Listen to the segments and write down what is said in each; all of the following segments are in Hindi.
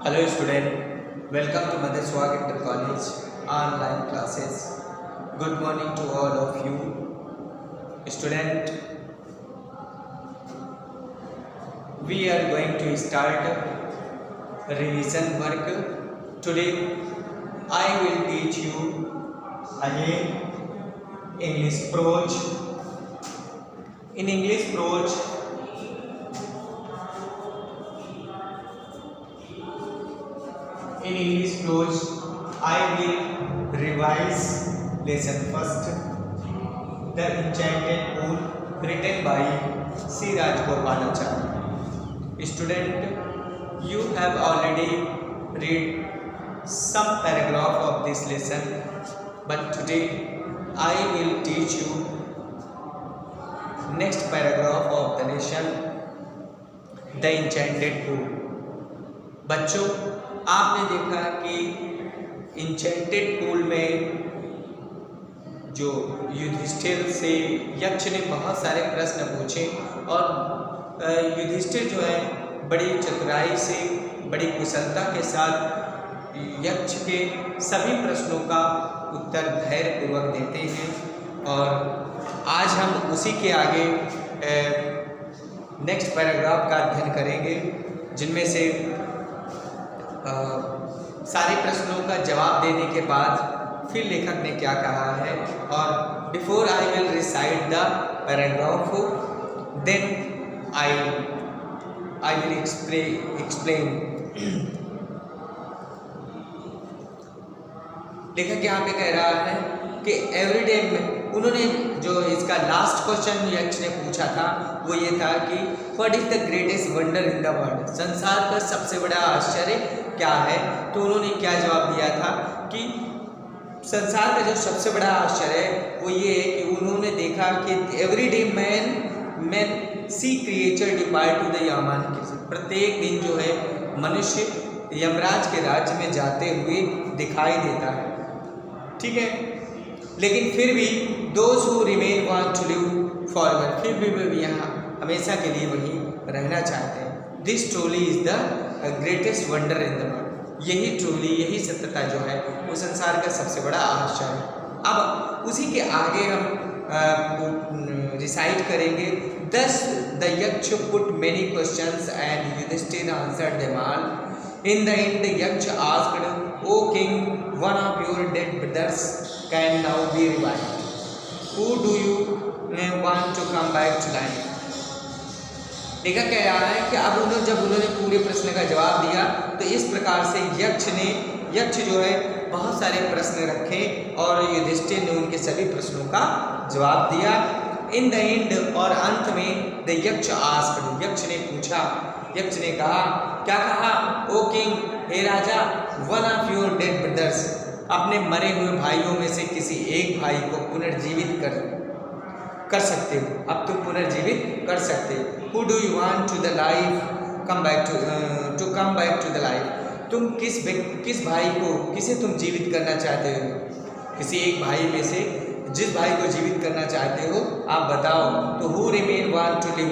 Hello student, welcome to Mother Swag Inter College online classes. Good morning to all of you. Student, we are going to start revision work. Today I will teach you again English prose. In English prose, I will revise lesson first, The Enchanted Pool, written by C. Rajgopalachari. Student, you have already read some paragraph of this lesson, but today I will teach you next paragraph of the lesson, The Enchanted Pool. बच्चों, आपने देखा कि इंचेंटेड पूल में जो युधिष्ठिर से यक्ष ने बहुत सारे प्रश्न पूछे और युधिष्ठिर जो है बड़ी चतुराई से, बड़ी कुशलता के साथ यक्ष के सभी प्रश्नों का उत्तर धैर्यपूर्वक देते हैं। और आज हम उसी के आगे नेक्स्ट पैराग्राफ का अध्ययन करेंगे, जिनमें से सारे प्रश्नों का जवाब देने के बाद फिर लेखक ने क्या कहा है। और before I will recite the paragraph, then I will explain. लेखक यहाँ पे कह रहा है कि एवरीडे में उन्होंने जो इसका लास्ट क्वेश्चन यक्ष ने पूछा था वो ये था कि what is the greatest wonder in the world, संसार का सबसे बड़ा आश्चर्य क्या है। तो उन्होंने क्या जवाब दिया था कि संसार का जो सबसे बड़ा आश्चर्य है वो ये है कि उन्होंने देखा कि everyday man see creature depart to the यामान के, प्रत्येक दिन जो है मनुष्य यमराज के राज्य में जाते हुए दिखाई देता है, ठीक है। लेकिन फिर भी those who remain want to live forever, फिर भी वे यहाँ हमेशा के लिए वहीं रहना चाहते हैं। This truly is the greatest wonder in the world, यही ट्रूली, यही सत्यता जो है वो संसार का सबसे बड़ा आश्चर्य है। अब उसी के आगे हम रिसाइट करेंगे। Thus the Yaksha put many questions and Yudhishthira answered them all. In the end, the Yaksha asked, "O king, one of your dead brothers can now be revived. Who do you want to come back to life?" लेखक कह रहा है कि अब जब उन्होंने पूरे प्रश्न का जवाब दिया तो इस प्रकार से यक्ष जो है बहुत सारे प्रश्न रखे और युधिष्ठिर ने उनके सभी प्रश्नों का जवाब दिया। इन द एंड, और अंत में, द यक्ष आस्क्ड, यक्ष ने पूछा, यक्ष ने कहा, क्या कहा? ओ किंग, हे राजा, one of your dead brothers, अपने मरे हुए भाइयों में से किसी एक भाई को पुनर्जीवित कर सकते हो, अब तुम पुनर्जीवित कर सकते हो। Who do you want to the life come back to the life, तुम किस भाई को, किसे तुम जीवित करना चाहते हो? किसी एक भाई में से जिस भाई को जीवित करना चाहते हो आप बताओ। तो who remain want to live,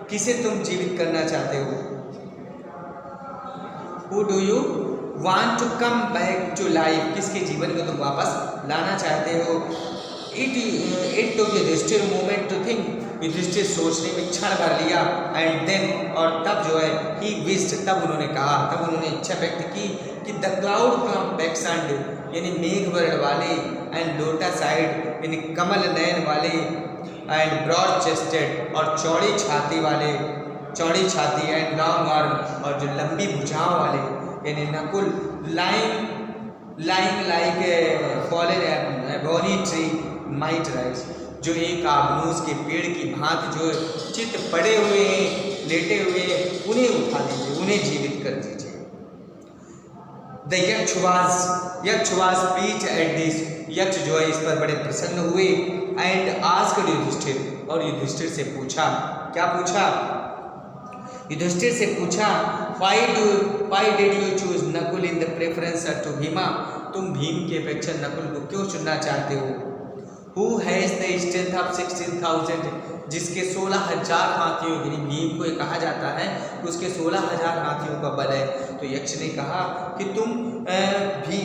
किसे तुम जीवित करना चाहते हो? Who do you want to come back to life, किसके जीवन को तुम वापस लाना चाहते हो? It took Yudhishthir moment to think, Yudhishthir सोचने में क्षण भर लिया। एंड देन, और तब जो है he wished, तब उन्होंने कहा, तब उन्होंने इच्छा व्यक्त की कि द क्लाउड कॉम्पैक्शन्ड, यानी मेघ वर्ण वाले, एंड लोटस आइड, यानी कमल नयन वाले, एंड ब्रॉड चेस्टेड, और चौड़ी छाती, एंड लॉन्ग आर्म, और जो लंबी भुजाओं वाले, यानी Nakul, lying like fallen ebony tree might rise, जो एक आबनूस के पेड़ की भांति जो चित्त पड़े हुए हैं, लेटे हुए हैं, उन्हें उठा लीजिए, उन्हें जीवित कर दीजिए। The Yaksha was pleased at this, यक्ष जो है इस पर बड़े प्रसन्न हुए। एंड आस्क्ड युधिष्ठिर, और युधिष्ठिर से पूछा, क्या पूछा? युधिष्ठिर से पूछा, why did you choose Nakul in the preference to Bhima, तुम भीम की अपेक्षा नकुल को क्यों चुनना चाहते हो? Who has the strength of 16,000, जिसके 16,000 हाथियों, यानी भीम को ये कहा जाता है कि उसके 16,000 हाथियों का बल है। तो यक्ष ने कहा कि तुम भी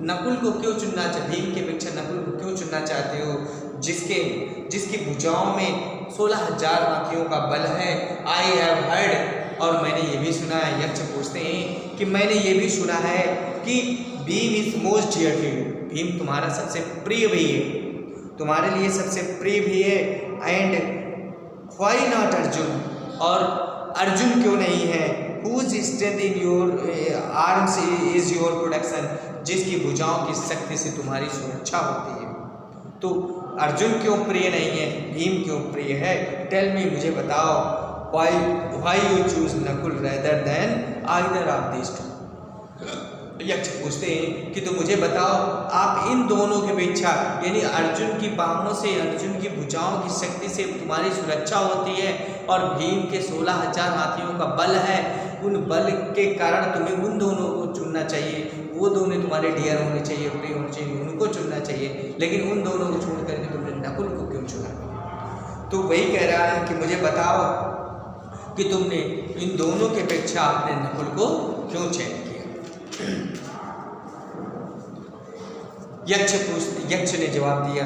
नकुल को क्यों चुनना चाहते, भीम के अपेक्षा नकुल को क्यों चुनना चाहते हो, जिसकी भुजाओं में 16,000 हाथियों का बल है। आई हैव हर्ड, और मैंने ये भी सुना है, यक्ष पूछते हैं कि मैंने ये भी सुना है कि Bhim is most dear to you, Bhim तुम्हारा सबसे प्रिय भी है, तुम्हारे लिए सबसे प्रिय भी है। एंड व्हाई नॉट अर्जुन, और अर्जुन क्यों नहीं है। Whose strength in your arms is your protection, जिसकी भुजाओं की शक्ति से तुम्हारी सुरक्षा होती है। तो अर्जुन क्यों प्रिय नहीं है, भीम क्यों प्रिय है। टेल मी, मुझे बताओ, why you choose Nakul rather than either of this two. Yaksha पूछते हैं कि तो मुझे बताओ, आप इन दोनों के अपेक्षा, यानी अर्जुन की बाहों से, अर्जुन की भुजाओं की शक्ति से तुम्हारी सुरक्षा होती है और भीम के 16,000 हाथियों का बल है, उन बल के कारण तुम्हें उन दोनों को चुनना चाहिए, वो दोनों तुम्हारे डियर होने चाहिए, प्रिय होने चाहिए, उनको चुनना चाहिए। लेकिन उन दोनों को छोड़ करके तुमने नकुल को क्यों चुना। तो वही कह रहा है कि मुझे बताओ कि तुमने इन दोनों के अपेक्षा अपने नकुल को क्यों चयन किया। यक्ष ने जवाब दिया,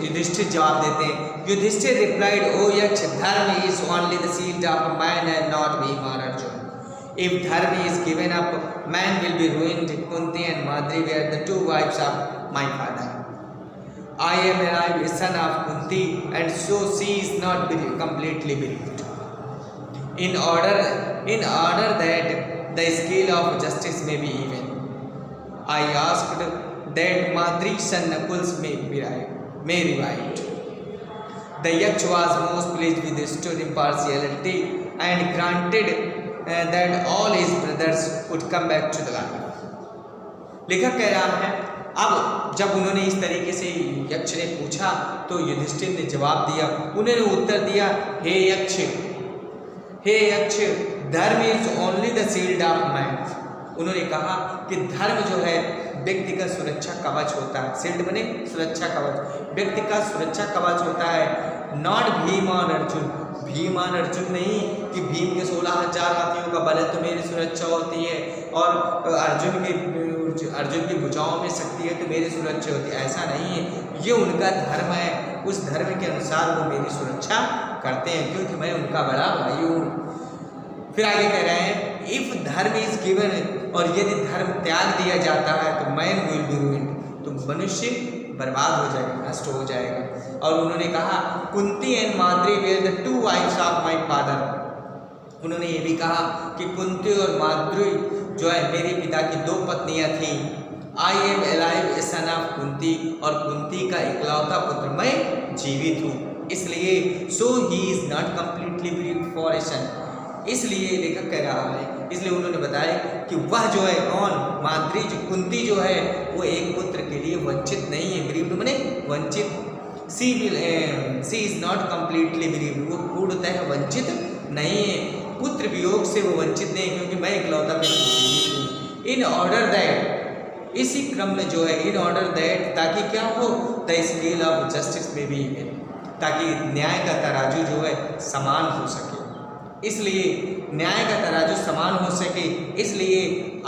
युधिष्ठिर जवाब देते हैं। युधिष्ठिर रिप्लाइड, ओ यक्ष, धर्म is only the shield of a man and not Bhim और Arjun. If dharma is given up, man will be ruined. Kunti and Madri were the two wives of my father. I am a son of Kunti, and so she is not completely bereaved. In order that the scale of justice may be even, I asked that Madri's son Nakul's may revived. The Yaksh was most pleased with his impartiality and granted that all his brothers would come back to the life. लेखक कह रहा है, अब जब उन्होंने इस तरीके से यक्ष ने पूछा तो युधिष्ठिर ने जवाब दिया, उन्होंने उत्तर दिया, हे यक्ष, धर्म is only the shield of man. उन्होंने कहा कि धर्म जो है व्यक्ति का सुरक्षा कवच होता है। शील्ड बने सुरक्षा कवच, व्यक्ति का सुरक्षा कवच होता है। नॉट भीम और अर्जुन, भीम और अर्जुन नहीं कि भीम के 16,000 हाथियों का बल है तो मेरी सुरक्षा होती है, और अर्जुन की भुजाओं में शक्ति है तो मेरी सुरक्षा होती है, ऐसा नहीं है। ये उनका धर्म है, उस धर्म के अनुसार वो मेरी सुरक्षा करते हैं, क्योंकि मैं उनका बड़ा भाई हूँ। फिर आगे कह रहे हैं, इफ धर्म इज गिवन, और यदि धर्म त्याग दिया जाता है तो मैन विल बी रूइंड, तो मनुष्य बर्बाद हो जाएगा, नष्ट हो जाएगा। और उन्होंने कहा, Kunti and Madri were the two wives of my father. उन्होंने ये भी कहा कि कुंती और माद्री जो है मेरे पिता की 2 पत्नियां थीं। I am alive a son of Kunti, और कुंती का इकलौता पुत्र मैं जीवित हूँ, इसलिए so he is not completely breed for a son. इसलिए लेखक कह रहा है, इसलिए उन्होंने बताया कि वह जो है कौन, माद्री, जो कुंती जो है वो एक पुत्र के लिए वंचित नहीं है, ब्रीड मैंने वंचित। सी इज नॉट कम्प्लीटली ब्रीड, वो पूर्णतः वंचित नहीं है, पुत्र वियोग से वो वंचित नहीं, क्योंकि मैं इकलौता हूँ। इन ऑर्डर दैट, इसी क्रम में जो है, इन ऑर्डर दैट, ताकि क्या हो, द स्केल ऑफ जस्टिस में भी, ताकि न्याय का तराजू जो है समान हो सके, इसलिए न्याय का तराजू समान हो सके, इसलिए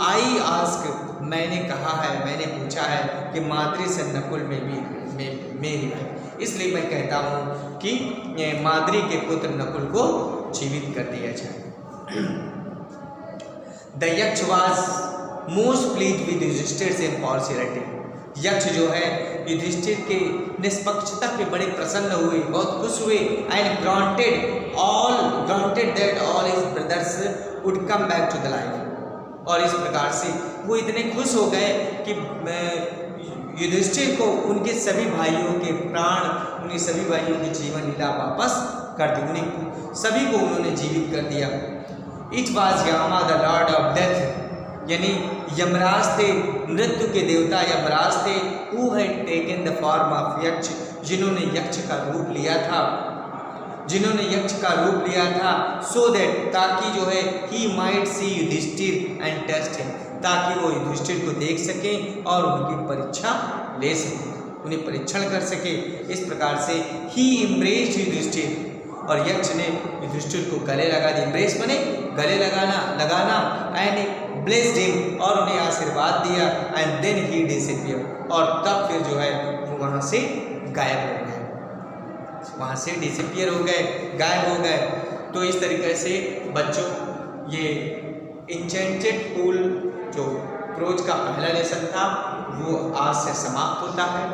आई आस्क, मैंने कहा है, मैंने पूछा है कि माद्री से नकुल में भी मेरी है, इसलिए मैं कहता हूँ कि माद्री के पुत्र नकुल को जीवित कर दिया जाए। The Yaksha was most pleased with Yudhishthira impartiality. Yaksha जो है युधिष्ठिर के निष्पक्षता पे बड़े प्रसन्न हुए, बहुत खुश हुए। And granted that all his brothers would come back to the life. और इस प्रकार से वो इतने खुश हो गए कि युधिष्ठिर को उनके सभी भाइयों के प्राण, उनके सभी भाइयों की जीवन लीला वापस कर दी, उन्हें सभी को उन्होंने जीवित कर दिया। It was Yama the lord of death, यानी यमराज थे, मृत्यु के देवता यमराज थे। Who had taken the form of Yaksha, जिन्होंने यक्ष का रूप लिया था, सो दैट, ताकि जो है he might see Yudhishthira and test him, ताकि वो युधिष्ठिर को देख सकें और उनकी परीक्षा ले सकें। उन्हें परीक्षण कर सके। इस प्रकार से ही इम्ब्रेस्ड युधिष्ठिर, और यक्ष ने युधिष्ठिर को गले लगा दिया। इम्ब्रेस माने गले लगाना एंड ब्लेस्ड हिम, और उन्हें आशीर्वाद दिया। एंड देन ही डिसअपीयर, और तब फिर जो है वो वहाँ से गायब हो गए, वहाँ से डिसअपीयर हो गए, गायब हो गए। तो इस तरीके से बच्चों ये इंचेंटेड पूल जो प्रोज का पहला लेसन था वो आज से समाप्त होता है।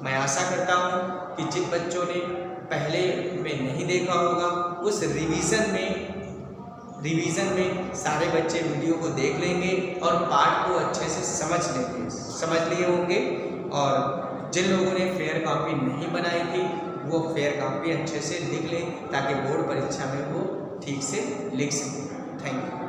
मैं आशा करता हूँ कि जिन बच्चों ने पहले में नहीं देखा होगा उस रिवीजन में सारे बच्चे वीडियो को देख लेंगे और पाठ को अच्छे से समझ लिए होंगे। और जिन लोगों ने फेयर कॉपी नहीं बनाई थी वो फेयर कॉपी अच्छे से लिख लें ताकि बोर्ड परीक्षा में वो ठीक से लिख सकें। Thank you.